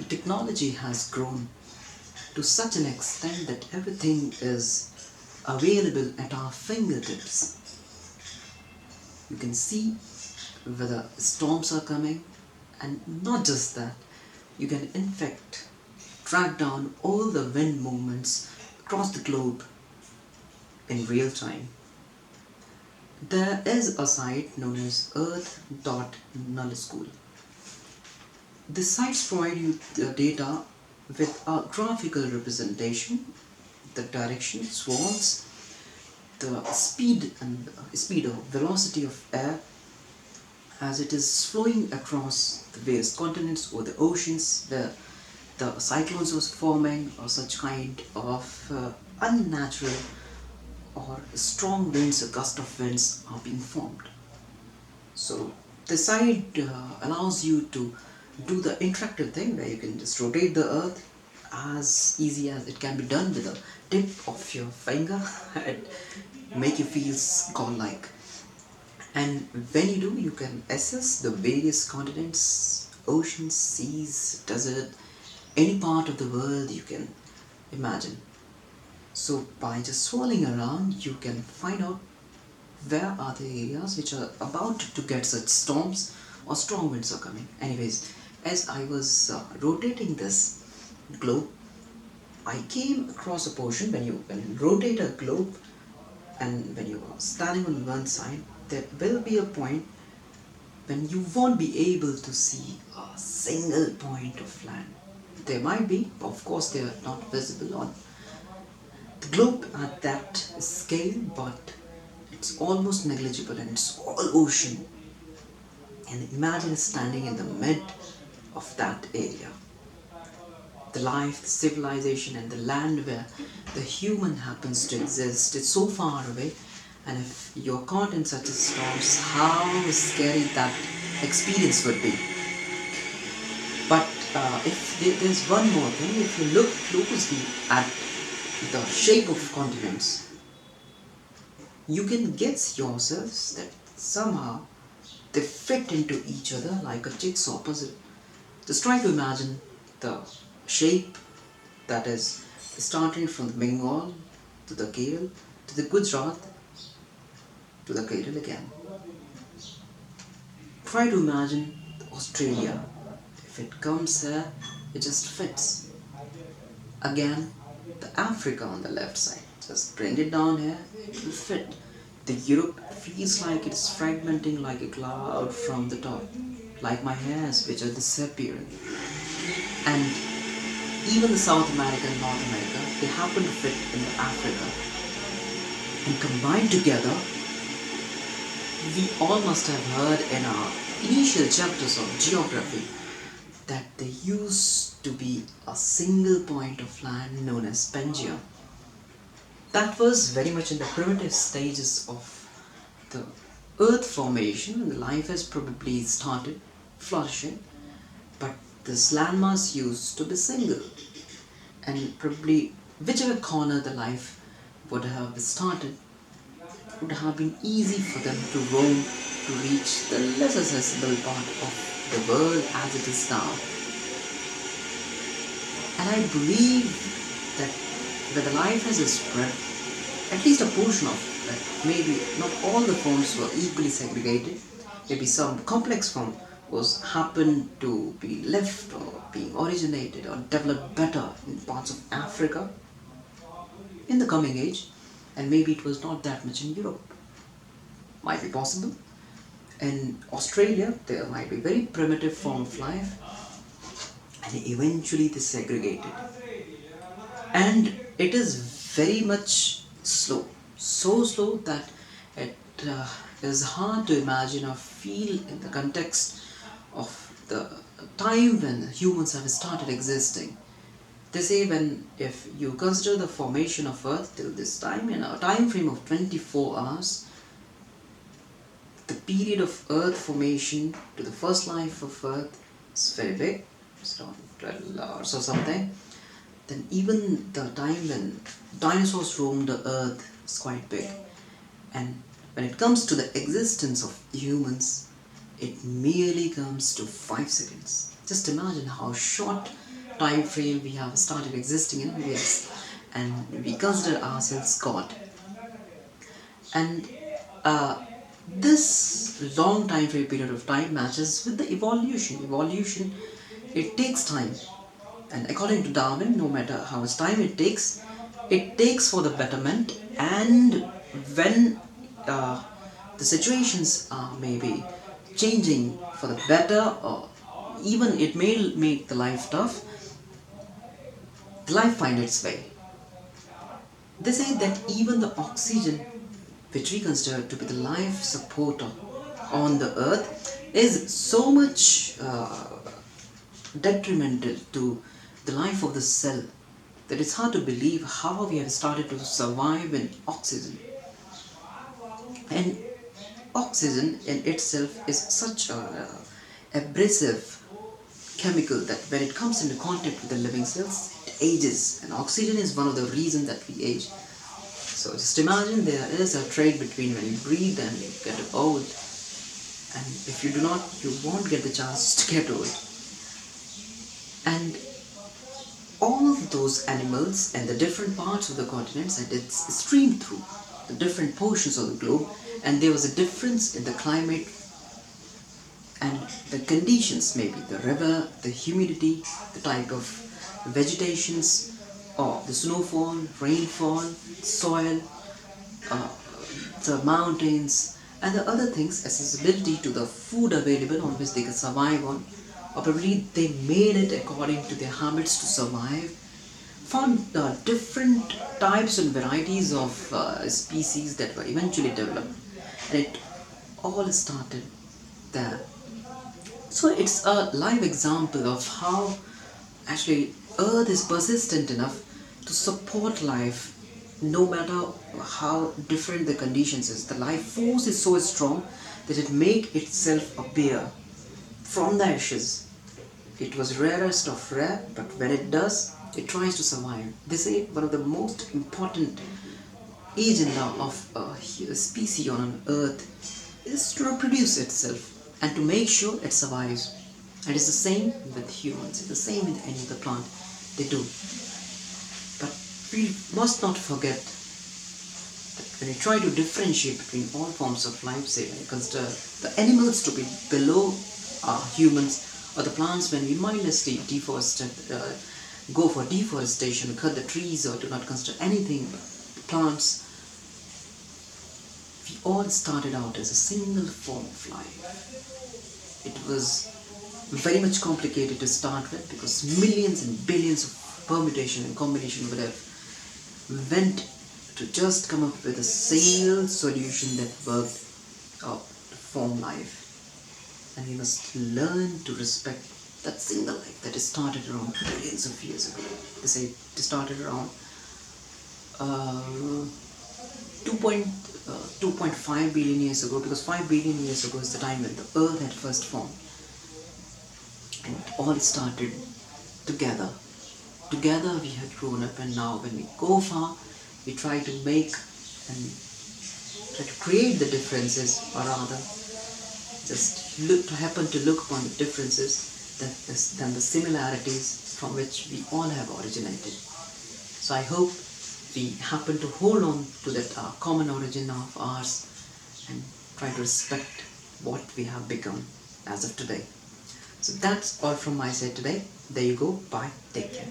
technology has grown to such an extent that everything is available at our fingertips. You can see whether storms are coming, and not just that, you can in fact track down all the wind movements across the globe in real time. There is a site known as earth.nullschool. These sites provide you the data with a graphical representation, the direction, swirls, the speed or velocity of air as it is flowing across the various continents or the oceans where the cyclones was forming or such kind of unnatural or strong winds or gust of winds are being formed. So the site allows you to do the interactive thing where you can just rotate the earth as easy as it can be done with a tip of your finger and make you feel godlike. And when you do, you can assess the various continents, oceans, seas, desert, any part of the world you can imagine. So by just swirling around, you can find out where are the areas which are about to get such storms or strong winds are coming. Anyways, as I was rotating this globe, I came across a portion when you rotate a globe and when you are standing on one side, there will be a point when you won't be able to see a single point of land. There might be, of course they are not visible on the globe at that scale, but it's almost negligible and it's all ocean. And imagine standing in the mid of that area. The life, the civilization and the land where the human happens to exist, it's so far away, and if you're caught in such a storms, how scary that experience would be. But if there's one more thing, if you look closely at the shape of continents, you can guess yourselves that somehow they fit into each other like a jigsaw puzzle. Just try to imagine the shape that is starting from the Bengal to the Kerala to the Gujarat to the Kerala again. Try to imagine Australia. If it comes here, it just fits. Again, the Africa on the left side. Just bring it down here, it will fit. The Europe feels like it's fragmenting like a cloud from the top, like my hairs which are disappearing. And even the South America and North America, they happen to fit in the Africa. And combined together, we all must have heard in our initial chapters of geography that there used to be a single point of land known as panzea. That was very much in the primitive stages of the earth formation, and the life has probably started flourishing, but this landmass used to be single, and probably whichever corner the life would have started, it would have been easy for them to roam to reach the less accessible part of the world as it is now. And I believe that where the life has spread, at least a portion of it, maybe not all the forms were equally segregated, maybe some complex form was happened to be left or being originated or developed better in parts of Africa in the coming age, and maybe it was not that much in Europe. Might be possible. In Australia, there might be very primitive form of life, and eventually they segregated. And it is very much slow, so slow that it is hard to imagine or feel in the context of the time when humans have started existing. They say if you consider the formation of Earth till this time in a time frame of 24 hours, the period of Earth formation to the first life of Earth is very big, it's around 12 hours or something. Then even the time when dinosaurs roamed the Earth is quite big. And when it comes to the existence of humans, it merely comes to 5 seconds. Just imagine how short time frame we have started existing in, yes, and we consider ourselves God. And this long time frame period of time matches with the evolution. Evolution, it takes time, and according to Darwin, no matter how much time it takes for the betterment. And when the situations are maybe changing for the better, or even it may make the life tough, the life finds its way. They say that even the oxygen, which we consider to be the life supporter on the earth, is so much detrimental to the life of the cell that it's hard to believe how we have started to survive in oxygen. And oxygen in itself is such a abrasive chemical that when it comes into contact with the living cells, it ages, and oxygen is one of the reasons that we age. So just imagine there is a trade between when you breathe and you get old, and if you do not, you won't get the chance to get old. And all of those animals and the different parts of the continents, and it's streamed through the different portions of the globe, and there was a difference in the climate and the conditions, maybe the river, the humidity, the type of vegetations, or the snowfall, rainfall, soil, uh, the mountains, and the other things, accessibility to the food available on which they can survive on, or probably they made it according to their habits to survive, found different types and varieties of species that were eventually developed, and it all started there. So it's a live example of how actually Earth is persistent enough to support life no matter how different the conditions is. The life force is so strong that it make itself appear from the ashes. It was rarest of rare, but when it does, it tries to survive. They say one of the most important agenda of a species on an earth is to reproduce itself and to make sure it survives. And it's the same with humans, it's the same with any other plant. They do. But we must not forget that when we try to differentiate between all forms of life, say when you consider the animals to be below humans, or the plants when we mindlessly go for deforestation, cut the trees, or do not consider anything but plants, we all started out as a single form of life. It was very much complicated to start with because millions and billions of permutation and combination would have went to just come up with a single solution that worked out to form life. And we must learn to respect that single life that is started around billions of years ago. They say it started around 2.5 billion years ago, because 5 billion years ago is the time when the earth had first formed. And it all started together. Together we had grown up, and now when we go far, we try to make and try to create the differences, or rather just happen to look upon the differences than the similarities from which we all have originated. So I hope we happen to hold on to that common origin of ours and try to respect what we have become as of today. So that's all from my side today. There you go. Bye. Take care.